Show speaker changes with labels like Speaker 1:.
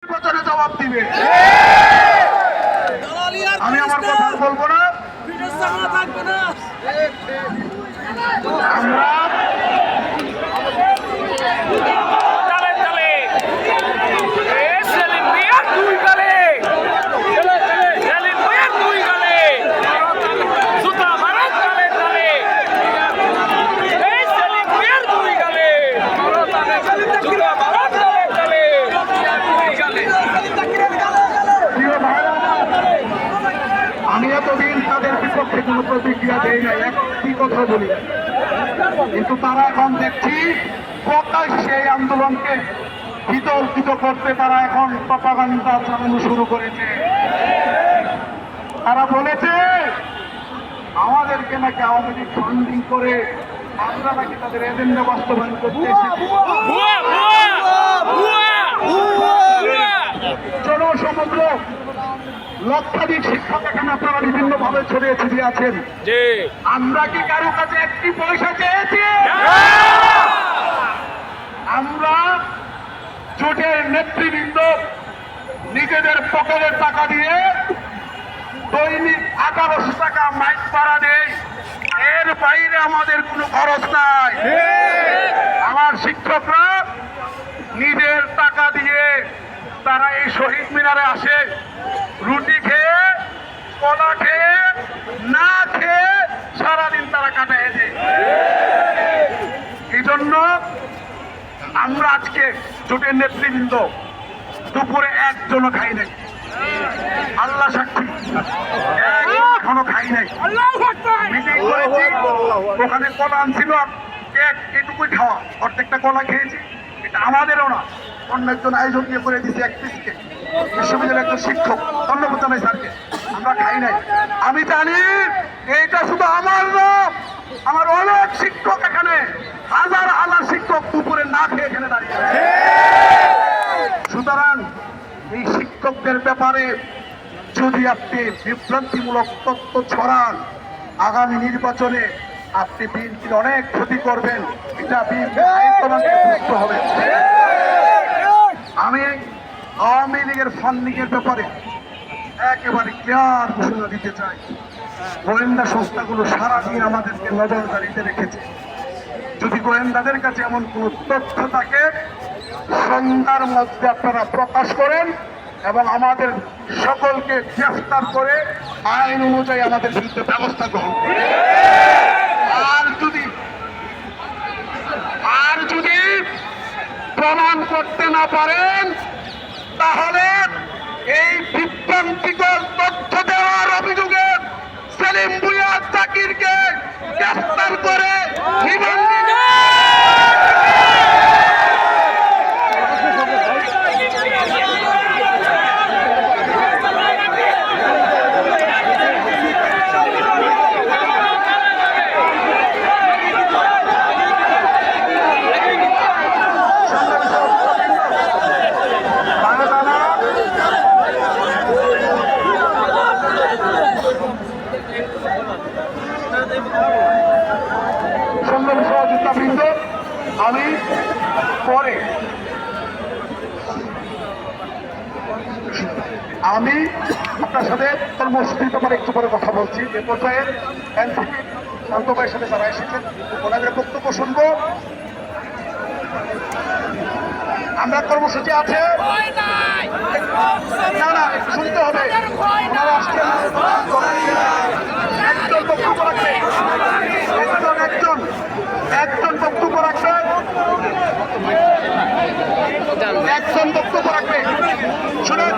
Speaker 1: নির্বাচনে জবাব দিবে। আমি আমার কথা বলবো না। আমরা আমি এতদিন তাদের বিপক্ষে কোনো প্রতিক্রিয়া দেই নাই, একটি কথা বলি, কিন্তু তারা এখন দেখছি প্রকাশ্যে এই আন্দোলনকে বিতর্কিত করতে তারা এখন প্রপাগান্ডা চালানো শুরু করেছে। তারা বলেছে আমাদেরকে নাকি আওয়ামী লীগ ফান্ডিং করে আমরা নাকি তাদের এজেন্ডা বাস্তবায়ন করতে এসেছি। জনসমগ্র লক্ষাধিক শিক্ষক এখানে আপনারা বিভিন্ন ভাবে ছড়িয়ে ছিটিয়ে আছেন। আমরা কি কারো কাছে একটি পয়সা চেয়েছি? আমরা জোটের নেতৃবৃন্দ নিজেদের পকেটের টাকা দিয়ে দৈনিক 1800 টাকা মাইক ভাড়া দেয়, এর বাইরে আমাদের কোনো খরচ নাই। আমার শিক্ষকরা নিজের টাকা দিয়ে তারা এই শহীদ মিনারে আসে, রুটি খেয়ে কলা খেয়ে না খেয়ে সারাদিন তারা কাটায় দেয়। এই জন্য আমরা আজকে জোটের নেতৃবৃন্দ দুপুরে একজনও খাই নাই, আল্লাহ সাক্ষী, এখনো খাই নাই। মিটিং করেছি, ওখানে কলা আনছিল, কেক এটুকুই খাওয়া, প্রত্যেকটা কলা খেয়েছি। এটা আমাদেরও না, অন্য একজন আয়োজন দিয়ে করে দিয়েছে 1 পিস কেক, বিশ্ববিদ্যালয়ের একজন শিক্ষক, ধন্যবাদ জানাই স্যারকে। আমরা খাই নাই। আমি জানি এইটা শুধু আমার না, আমার অনেক শিক্ষক এখানে, হাজার হাজার শিক্ষক দুপুরে না খেয়ে এখানে দাঁড়িয়ে আছে। সুতরাং এই শিক্ষকদের ব্যাপারে যদি আপনি বিভ্রান্তিমূলক তথ্য ছড়ান, আগামী নির্বাচনে আপনি বিএনপির অনেক ক্ষতি করবেন, এটা বিএনপি হাইকমান্ডকে বুঝতে হবে। আমি আওয়ামী লীগের ফান্ডিংয়ের ব্যাপারে একেবারে ক্লিয়ার ঘোষণা দিতে চাই। গোয়েন্দা সংস্থাগুলো সারাদিন আমাদেরকে নজরদারিতে রেখেছে। যদি গোয়েন্দাদের কাছে এমন কোনো তথ্য থাকে, সন্ধ্যার মধ্যে আপনারা প্রকাশ করেন এবং আমাদের সকলকে গ্রেফতার করে আইন অনুযায়ী আমাদের বিরুদ্ধে ব্যবস্থা গ্রহণ করেন। আর যদি প্রমাণ করতে না পারেন, তাহলে এই বিভ্রান্তিকর তথ্য দেওয়ার অভিযোগে সেলিম ভুঁইয়া জাকিরকে গ্রেফতার করে রিমান্ডে সহযোগিতাবৃন্দ। আমি পরে আপনার সাথে কর্মসূচির ব্যাপারে একটু পরে কথা বলছি। এ পর্যায়ে এনসিপি শান্ত ভাইয়ের সাথে যারা এসেছেন ওনাদের বক্তব্য শুনবো। আমরা কর্মসূচি আছে, না না শুনতে হবে। ওনারা আসছেন, একজন বক্তব্য রাখবে, একজন বক্তব্য রাখবে, একজন বক্তব্য রাখবে। শুনুন,